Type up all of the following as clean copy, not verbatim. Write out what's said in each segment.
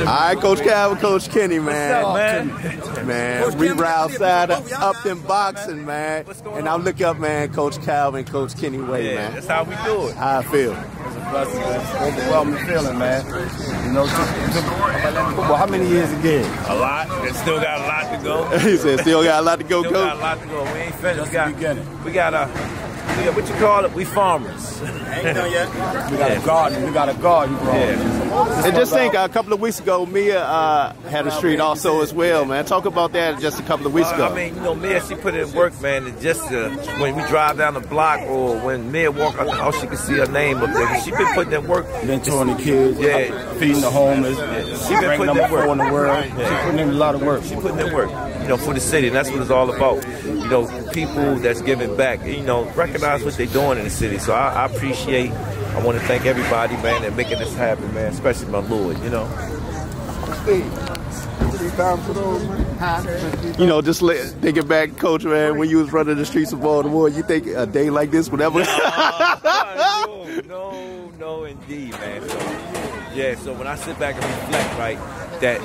right, Coach Calvin, Coach Kenny, man. Man, we were outside of Upton Boxing, man. And I look up, man, Coach Calvin, Coach Kenny way, man. That's how we do it. How I feel. It's an overwhelming feeling, man. You know, football, how many years again? A lot. It still got a lot to go. He said, still got a lot to go, Coach. Coach. Got a lot to go. We ain't finished. We got what you call it? We farmers. Ain't done yet. We got a garden. We got a garden, bro. Yeah. And just think, a couple of weeks ago, Mia had a street also as well, man. Talk about that just a couple of weeks ago. I mean, you know, Mia, she put in work, man. And just when we drive down the block or when Mia walk out the house, she can see her name up there. She been putting in work. Mentoring the kids, feeding the homeless. She been putting in work in the world. She putting in a lot of work. She putting in work, you know, for the city. And that's what it's all about. You know, people that's giving back, you know, recognize what they're doing in the city. So I appreciate, I want to thank everybody, man, that making this happen, man, especially my Lord, you know. You know, just thinking back, Coach, man, when you was running the streets of Baltimore, you think a day like this would ever... No, indeed, man. So, yeah, so when I sit back and reflect, right, that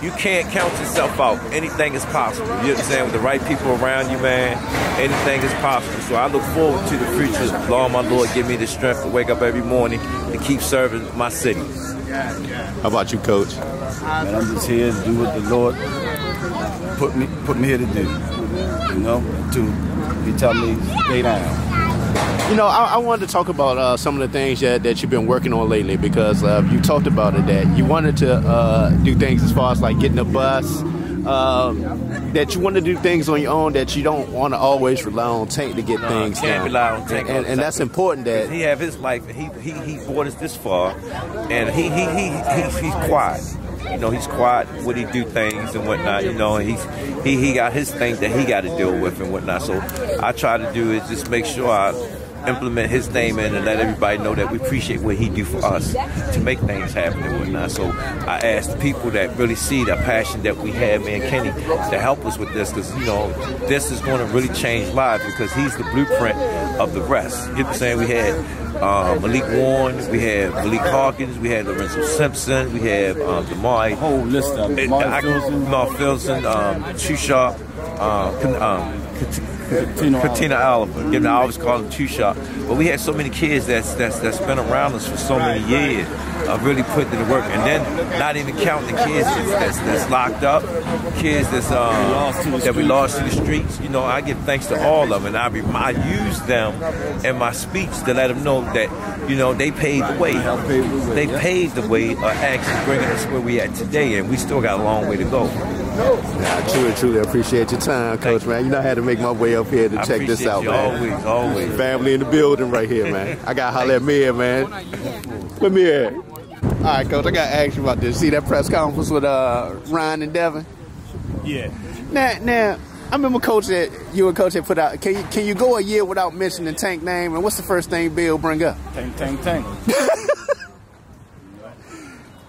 you can't count yourself out. Anything is possible. You know what I'm saying? With the right people around you, man, anything is possible. So I look forward to the future. Lord, my Lord, give me the strength to wake up every morning and keep serving my city. How about you, Coach? Man, I'm just here to do what the Lord put me here to do. You know, He tell me stay down. You know, I wanted to talk about some of the things that you've been working on lately, because you talked about it, that you wanted to do things as far as like getting a bus, that you want to do things on your own, that you don't want to always rely on Tank to get things can't done. Rely on Tank. And that's important. That he have his life. He brought us this far, and he's quiet. You know, he's quiet when he do things and whatnot. You know, he got his things that he got to deal with and whatnot. So I try to do is just make sure I implement his name in and let everybody know that we appreciate what he do for us to make things happen and whatnot. So I ask the people that really see the passion that we have, me and Kenny, to help us with this, because, you know, this is going to really change lives, because he's the blueprint of the rest. You know what I'm saying? We had Malik Warren, we had Malik Hawkins, we had Lorenzo Simpson, we have Damari. Whole list of them. Mark Filson, Too Sharp, Katina Oliver. You know, I always call him Too Sharp. But we had so many kids that's been around us for so many years, really putting in the work. And then not even counting the kids that's locked up, kids that we lost to the streets. You know, I give thanks to all of them. And I use them in my speech to let them know that, you know, they paved the way. They paved the way, actually bringing us where we at today. And we still got a long way to go. I truly appreciate your time, Coach, man. You know I had to make my way up here to check this out, man. Always. Family in the building right here, man. I got to holler at Mia, man. Where Mia at? All right, Coach, I got to ask you about this. See that press conference with Ryan and Devin? Yeah. Now, I remember, Coach, that you and Coach had put out, can you go a year without mentioning Tank name? And what's the first thing Bill bring up? Tank.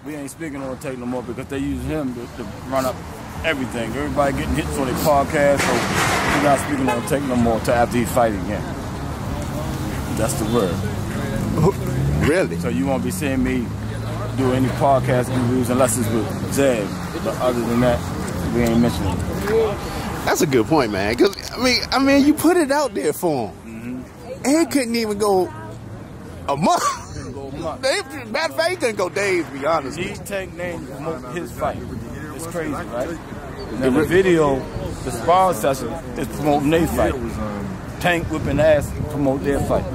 We ain't speaking on Tank no more because they use him to run up everything. Everybody getting hits on their podcast, so we're not speaking on Tank no more until after he fight again. That's the word. Really? So you won't be seeing me do any podcast interviews unless it's with Zeb. But other than that, we ain't mentioning it. That's a good point, man. Cause I mean, you put it out there for him, and he couldn't even go a month. Matter of fact, he couldn't go days. To be honest, he Tank name to promote his fight. It's crazy, right? Now the video, the sparring session, is promoting their fight. Tank whipping ass to promote their fight.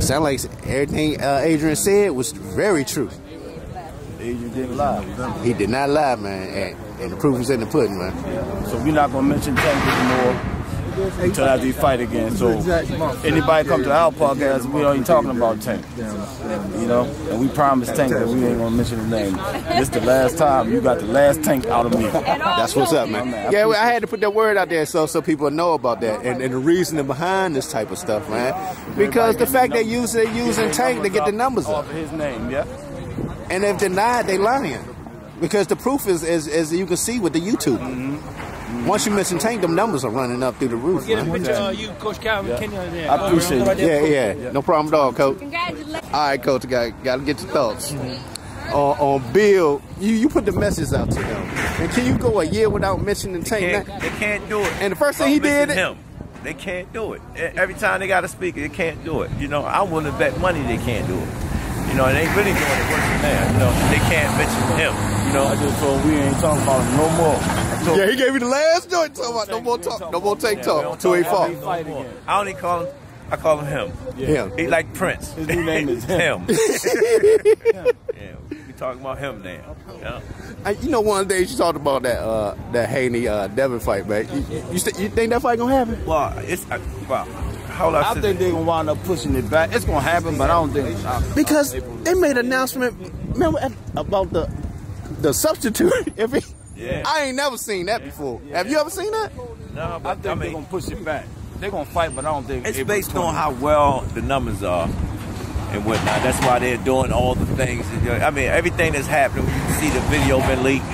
Sound like everything Adrian said was very true. Adrian didn't lie. He did not lie, man. And the proof is in the pudding, man. Yeah. So we're not gonna mention Tank anymore until after he fight again. So anybody come to our podcast, we ain't talking about Tank. You know? And we promised Tank that we ain't gonna mention his name. This the last time you got the last Tank out of me. That's what's up, man. Yeah, well, I had to put that word out there so people know about that. And the reasoning behind this type of stuff, man. Because the fact they're using Tank to get the numbers up. His name, yeah. And if they're not, they lying. Because the proof is as you can see with the YouTube. once you mention Tank, them numbers are running up through the roof. Get a picture of you, Coach Calvin, Kenny, on there. I appreciate it. Yeah. No problem at all, Coach. Congratulations. All right, Coach, got to get your thoughts. On Bill, you put the message out to them. And can you go a year without mentioning Tank? They can't do it. And the first thing he did, they can't do it. Every time they got a speaker, they can't do it. You know, I'm willing to bet money they can't do it. You know, and they really doing it worse than that. You know, they can't mention him. You know, I just told we ain't talking about him no more. yeah, he gave me the last joint talking about no more talk, no more Tank talk. Till he fall. I only call him. I call him him. Yeah. He like Prince. His new name is him. Yeah, we talking about him now. Yeah. You know, one of the days you talked about that Haney Devin fight, man. You think that fight gonna happen? Well, it's well. I think they're gonna wind up pushing it back. It's gonna happen, but I don't think because they made an announcement. Remember about the substitute? Yeah. I ain't never seen that before. Yeah. Have you ever seen that? No, but I think they're gonna push it back. They're gonna fight, but I don't think it's based on how well the numbers are and whatnot. That's why they're doing all the things. I mean, everything that's happening. You can see the video been leaked.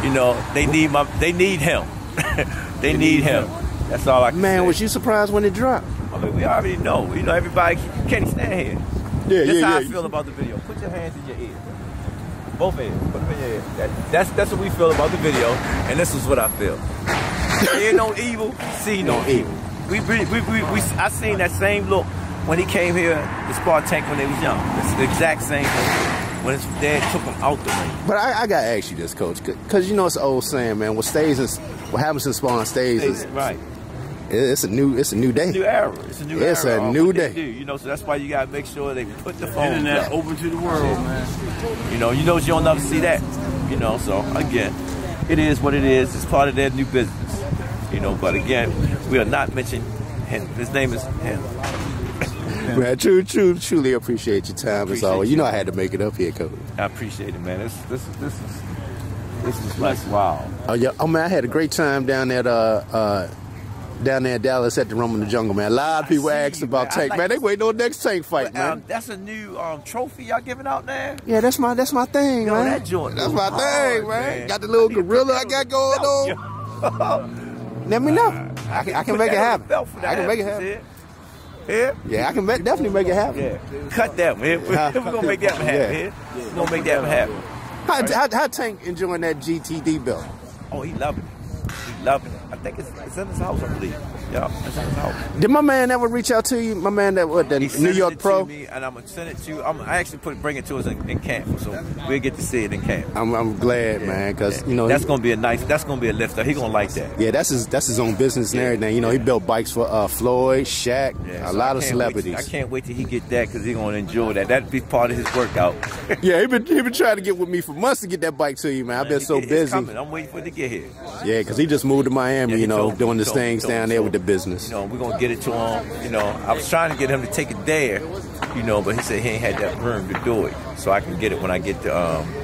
You know, they need him. they need him. That's all I can say. Man, was you surprised when it dropped? I mean, we already know. You know, everybody can't stand here. Yeah, That's how I feel about the video. Put your hands in your ear. Both hands. Put them in your ear. That's what we feel about the video, and this is what I feel. Hear no evil, see no evil. I seen that same look when he came here to spar Tank when they was young. It's the exact same look when his dad took him out the ring. But I gotta ask you this, Coach, because you know it's an old saying, man. What happens in spawn stays. Right. It's a new day. It's a new era. It's a new era. It's a new day. You know, so that's why you gotta make sure they put the phone internet open to the world, man. You know you'll never see that. You know, so again, it is what it is. It's part of their new business. You know, but again, we are not mentioning him. His name is him. Man, truly appreciate your time as always. You know I had to make it up here, Coach. I appreciate it, man. This is like wow. Oh yeah, man, I had a great time down there in Dallas at the Rum in the Jungle, man. A lot of people asked about Tank, man. They waiting on the next Tank fight, man. That's a new trophy y'all giving out there. Yeah, that's my thing, man. That joint. That's my thing, man. Got the little gorilla I got going on. Let me know. I can make it happen. I can make it happen. Yeah, I can definitely make it happen. Yeah. Cut that, man. We're gonna make that happen. We're gonna make that happen. How Tank enjoying that GTD belt? Oh, he loving it. He loving it. I think it's in his house, I believe. Yeah, it's in his house. Did my man ever reach out to you? My man that New York Pro? To me, and I'm gonna send it to you. I actually bring it to us in camp, so we'll get to see it in camp. I'm glad, man, because you know that's gonna be a lifter. He gonna like that. Yeah, that's his own business and everything. You know, he built bikes for Floyd, Shaq, a lot of celebrities. I can't wait till he get that because he's gonna enjoy that. That'd be part of his workout. Yeah, he been trying to get with me for months to get that bike to you, man. I've been so busy. Coming. I'm waiting for it to get here. Yeah, because he just moved to Miami, you know, doing his things down there with the business. You know, we're gonna get it to him. You know, I was trying to get him to take it there, you know, but he said he ain't had that room to do it, so I can get it when I get to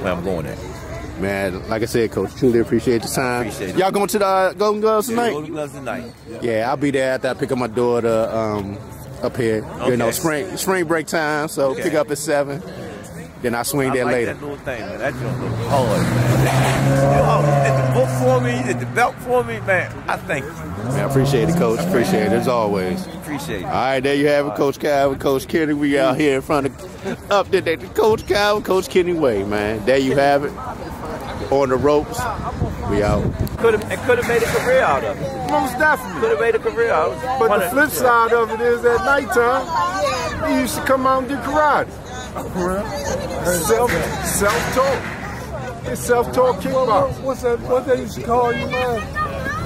where I'm going at. Man, like I said, Coach, truly appreciate your time. Appreciate it. Y'all going to the Golden Gloves tonight? Golden Gloves tonight. Yeah, I'll be there after I pick up my daughter up here. Okay. You know, spring break time, so pick up at 7. Then I swing there later. That little thing, man. That joint look hard, man. You did the book for me, you did the belt for me, man. I thank you. Man, I appreciate it, Coach. Appreciate it as always. Appreciate it. All right, there you have it, Coach Calvin, Coach Kenny. We out here in front of up there, Coach Calvin, Coach Kenny Way, man. There you have it. On the ropes. We out. Could have made a career out of it. Most definitely. Could have made a career out of it. But the flip side of it is at nighttime, he used to come out and do karate. Self-taught. It's self-taught kickboxing. What's that? What they used to call you, man?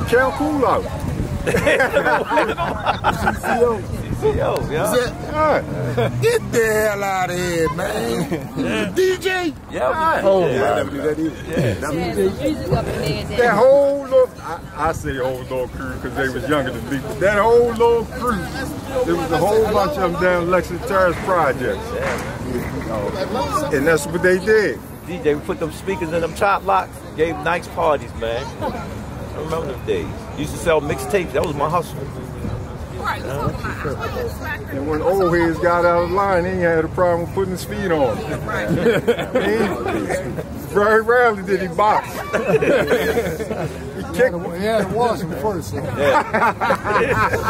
Count Cool Out. CCO. CCO, yeah. Get the hell out of here, man. DJ? Yeah. Oh, I never do that either. That whole little, I say whole little crew because they was younger than me. That whole little crew, there was a whole bunch of them down Lexington Terrace projects. And that's what they did. DJ, we put them speakers in them chop locks, gave nice parties, man. I remember them days. Used to sell mixtapes. That was my hustle. And when old heads got out of line, he ain't had a problem with putting his feet on. Very rarely did he box. He kick. He had to wash him first. So. Yeah.